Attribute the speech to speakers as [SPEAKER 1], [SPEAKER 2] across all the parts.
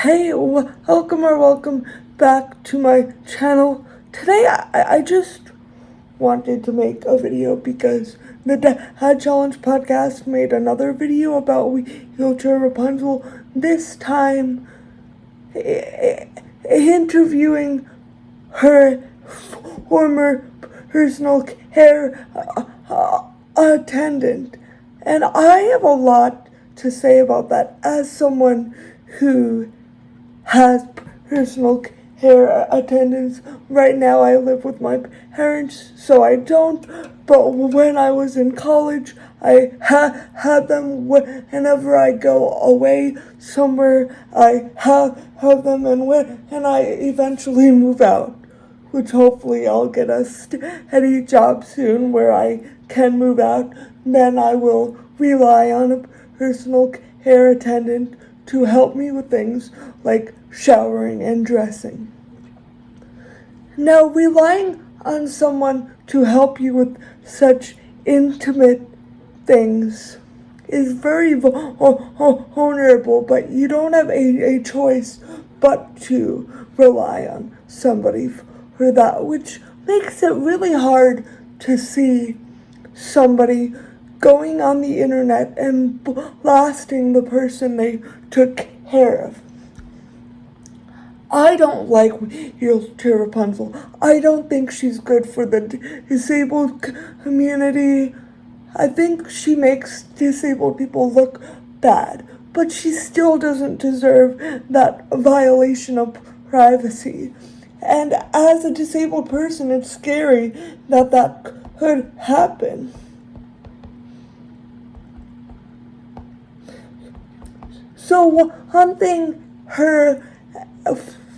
[SPEAKER 1] Hey, welcome back to my channel. Today I just wanted to make a video because the Dad Challenge podcast made another video about Wheelchair Rapunzel, this time interviewing her former personal care attendant. And I have a lot to say about that as someone who has personal care attendants. Right now I live with my parents, so I don't, but when I was in college, I had them whenever I go away somewhere. I have them, and when I eventually move out, which hopefully I'll get a steady job soon where I can move out, then I will rely on a personal care attendant to help me with things like showering and dressing. Now, relying on someone to help you with such intimate things is very vulnerable, but you don't have a choice but to rely on somebody for that, which makes it really hard to see somebody going on the internet and blasting the person they took care of. I don't like Wheelchair Rapunzel. I don't think she's good for the disabled community. I think she makes disabled people look bad, but she still doesn't deserve that violation of privacy. And as a disabled person, it's scary that that could happen. So one thing her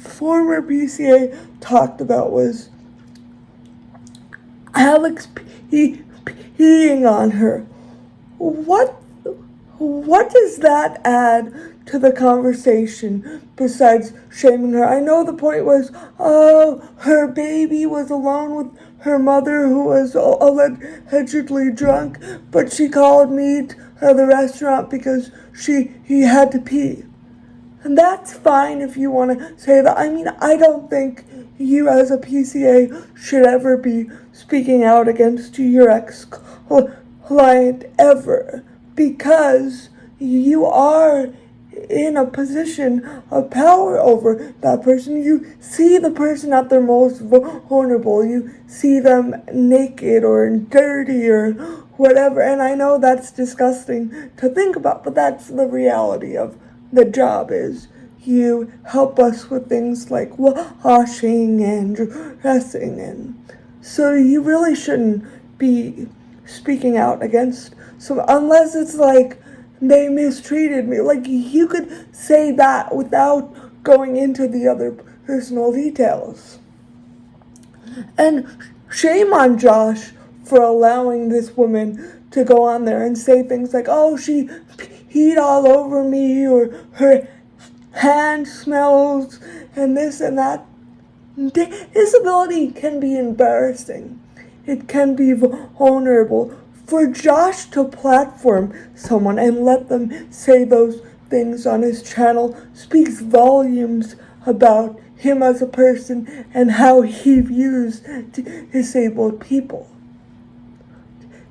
[SPEAKER 1] former PCA talked about was Alex peeing on her. What does that add to the conversation besides shaming her? I know the point was, her baby was alone with her mother who was allegedly drunk, but she called me to the restaurant because he had to pee. And that's fine if you want to say that. I mean, I don't think you as a PCA should ever be speaking out against your ex-client ever, because you are in a position of power over that person. You see the person at their most vulnerable. You see them naked or dirty or whatever. And I know that's disgusting to think about, but that's the reality of the job. Is you help us with things like washing and dressing, and so you really shouldn't be speaking out against unless it's like they mistreated me. Like, you could say that without going into the other personal details. And shame on Josh for allowing this woman to go on there and say things like, oh, she peed all over me, or her hand smells, and this and that. Disability can be embarrassing. It can be vulnerable. For Josh to platform someone and let them say those things on his channel speaks volumes about him as a person and how he views disabled people.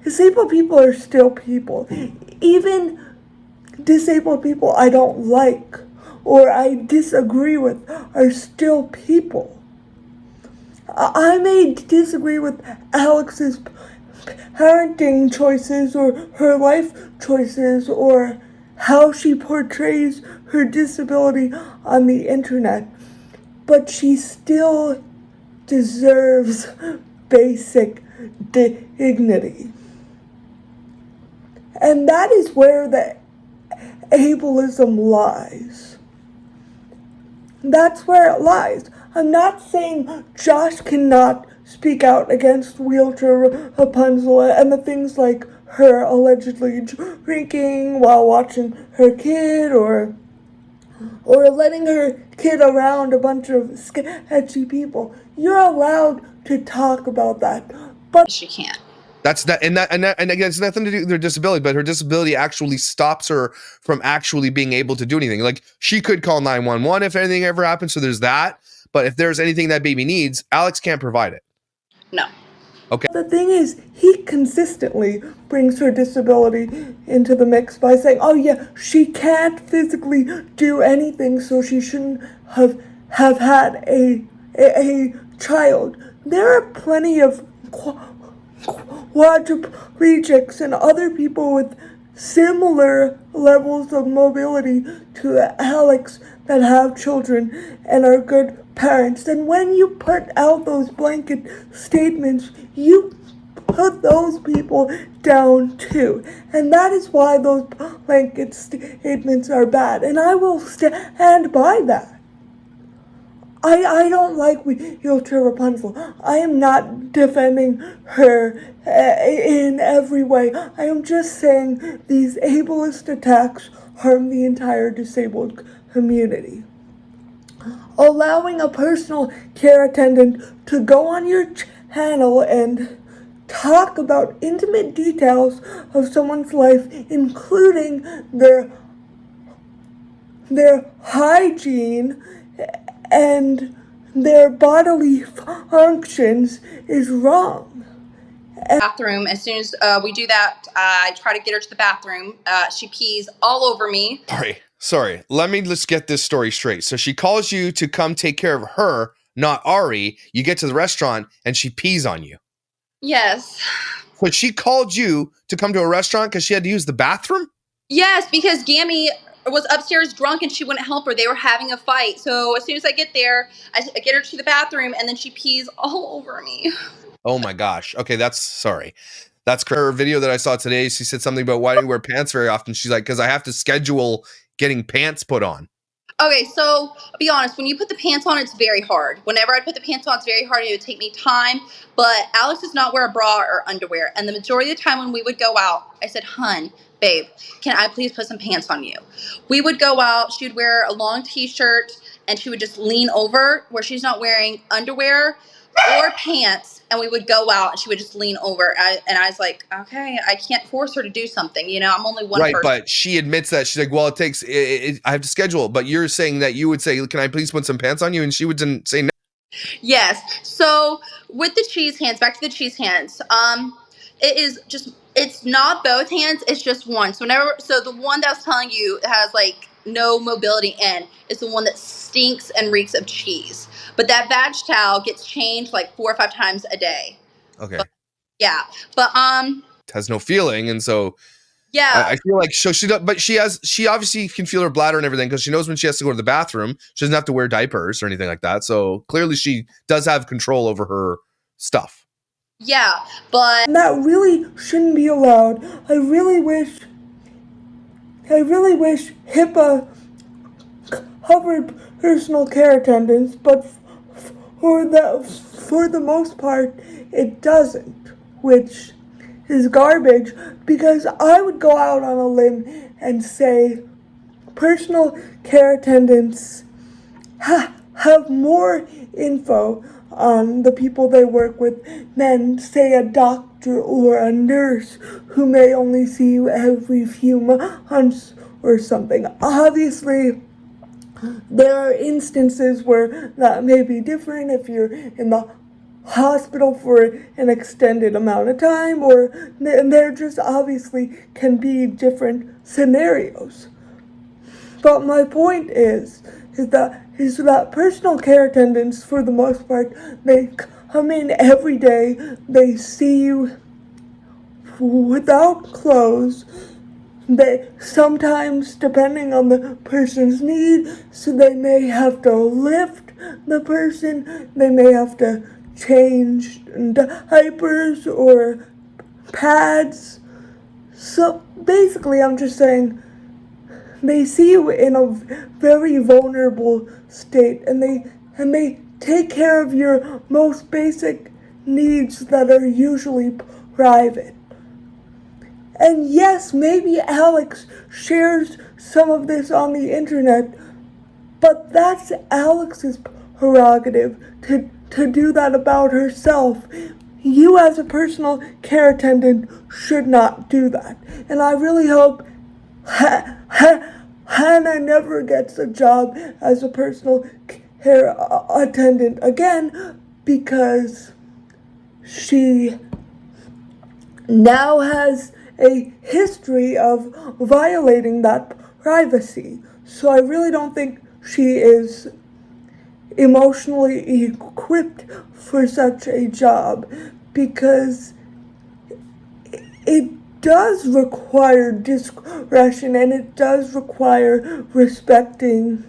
[SPEAKER 1] Disabled people are still people. Even disabled people I don't like or I disagree with are still people. I may disagree with Alex's parenting choices or her life choices or how she portrays her disability on the internet, but she still deserves basic dignity. And that is where the ableism lies. That's where it lies. I'm not saying Josh cannot speak out against Wheelchair Rapunzel and the things like her allegedly drinking while watching her kid, or letting her kid around a bunch of sketchy people. You're allowed to talk about that, but
[SPEAKER 2] She can't. That's that, and again, it's nothing to do with her disability, but her disability actually stops her from actually being able to do anything. Like, she could call 911 if anything ever happens, so there's that. But if there's anything that baby needs, Alex can't provide it.
[SPEAKER 3] No.
[SPEAKER 2] Okay.
[SPEAKER 1] The thing is, he consistently brings her disability into the mix by saying, oh yeah, she can't physically do anything, so she shouldn't have had a child. There are plenty of quadriplegics and other people with similar levels of mobility to Alex that have children and are good parents. And when you put out those blanket statements, you put those people down too. And that is why those blanket statements are bad. And I will stand by that. I don't like Wheelchair Rapunzel. I am not defending her in every way. I am just saying these ableist attacks harm the entire disabled community. Allowing a personal care attendant to go on your channel and talk about intimate details of someone's life, including their hygiene and their bodily functions, is wrong.
[SPEAKER 3] Bathroom. As soon as we do that, I try to get her to the bathroom. She pees all over me.
[SPEAKER 2] Sorry. Let me just get this story straight. So she calls you to come take care of her, not Ari. You get to the restaurant and she pees on you.
[SPEAKER 3] Yes.
[SPEAKER 2] But she called you to come to a restaurant because she had to use the bathroom?
[SPEAKER 3] Yes, because Gammy was upstairs drunk and she wouldn't help her. They were having a fight. So as soon as I get there, I get her to the bathroom and then she pees all over me.
[SPEAKER 2] Oh my gosh. Okay, sorry. That's her video that I saw today. She said something about why do you wear pants very often? She's like, because I have to schedule getting pants put on.
[SPEAKER 3] Okay, so I'll be honest, when you put the pants on, it's very hard. Whenever I put the pants on, it's very hard. It would take me time. But Alex does not wear a bra or underwear. And the majority of the time when we would go out, I said, hun, babe, can I please put some pants on you? We would go out. She would wear a long t-shirt and she would just lean over where she's not wearing underwear or pants, and we would go out and she would just lean over. And I was like, okay, I can't force her to do something. You know, I'm only one person.
[SPEAKER 2] Right, but she admits that. She's like, well, it takes, I have to schedule. But you're saying that you would say, can I please put some pants on you? And she would say no.
[SPEAKER 3] Yes. So with the cheese hands, back to the cheese hands, it is just, it's not both hands, it's just one. So the one that I was telling you has like no mobility in is the one that stinks and reeks of cheese. But that vag towel gets changed like 4 or 5 times a day.
[SPEAKER 2] Okay.
[SPEAKER 3] Yeah. But
[SPEAKER 2] it has no feeling, and so
[SPEAKER 3] yeah.
[SPEAKER 2] I feel like she obviously can feel her bladder and everything because she knows when she has to go to the bathroom. She doesn't have to wear diapers or anything like that. So clearly she does have control over her stuff.
[SPEAKER 3] Yeah, but
[SPEAKER 1] that really shouldn't be allowed. I really wish HIPAA covered personal care attendants, but for the most part, it doesn't, which is garbage, because I would go out on a limb and say personal care attendants have more info on the people they work with than, say, a doctor or a nurse who may only see you every few months or something. Obviously, there are instances where that may be different if you're in the hospital for an extended amount of time, or there just obviously can be different scenarios. But my point is that personal care attendants, for the most part, they come in every day, they see you without clothes. They sometimes, depending on the person's need, so they may have to lift the person, they may have to change diapers or pads. So basically, I'm just saying, they see you in a very vulnerable state, and they take care of your most basic needs that are usually private. And yes, maybe Alex shares some of this on the internet, but that's Alex's prerogative to do that about herself. you as a personal care attendant should not do that. And I really hope Hannah never gets a job as a personal care attendant again, because she now has a history of violating that privacy. So I really don't think she is emotionally equipped for such a job, because it does require discretion and it does require respecting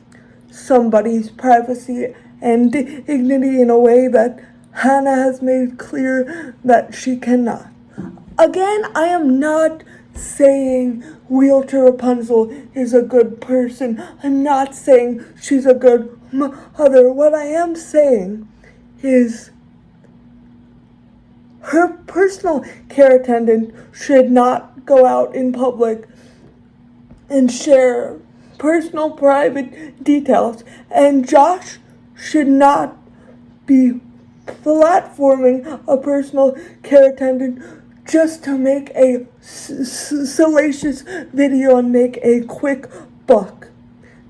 [SPEAKER 1] somebody's privacy and dignity in a way that Hannah has made clear that she cannot. Again, I am not saying Wheelchair Rapunzel is a good person. I'm not saying she's a good mother. What I am saying is her personal care attendant should not go out in public and share personal private details, and Josh should not be platforming a personal care attendant just to make a salacious video and make a quick buck.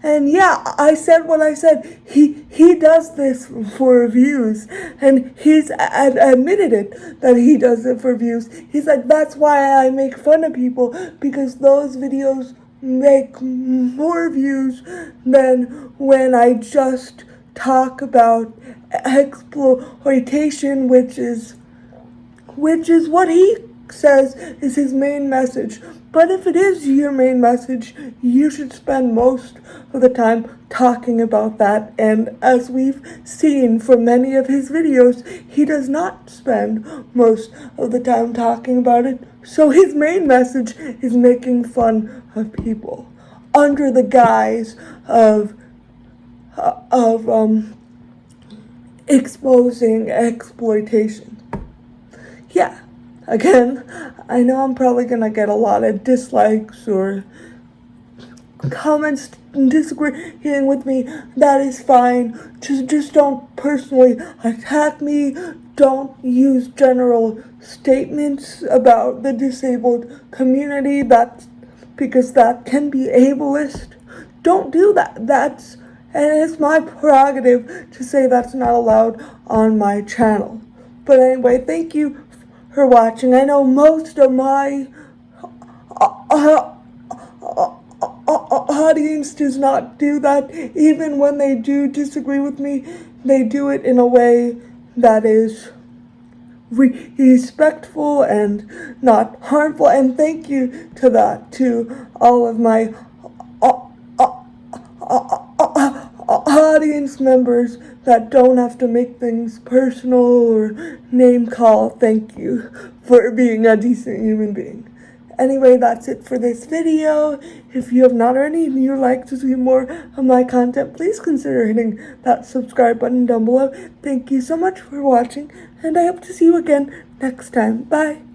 [SPEAKER 1] And yeah, I said what I said. He does this for views, and he's admitted it, that he does it for views. He's like, that's why I make fun of people, because those videos make more views than when I just talk about exploitation, which is what he says is his main message. But if it is your main message, you should spend most of the time talking about that. And as we've seen from many of his videos, he does not spend most of the time talking about it. So his main message is making fun of people under the guise of exposing exploitation. Yeah. Again, I know I'm probably gonna get a lot of dislikes or comments disagreeing with me. That is fine. Just don't personally attack me. Don't use general statements about the disabled community. Because that can be ableist. Don't do that. And it's my prerogative to say that's not allowed on my channel. But anyway, thank you for watching. I know most of my audience does not do that. Even when they do disagree with me, they do it in a way that is respectful and not harmful. And thank you to all of my audience members that don't have to make things personal or name call. Thank you for being a decent human being. Anyway, that's it for this video. If you have not already and you'd like to see more of my content, please consider hitting that subscribe button down below. Thank you so much for watching, and I hope to see you again next time. Bye.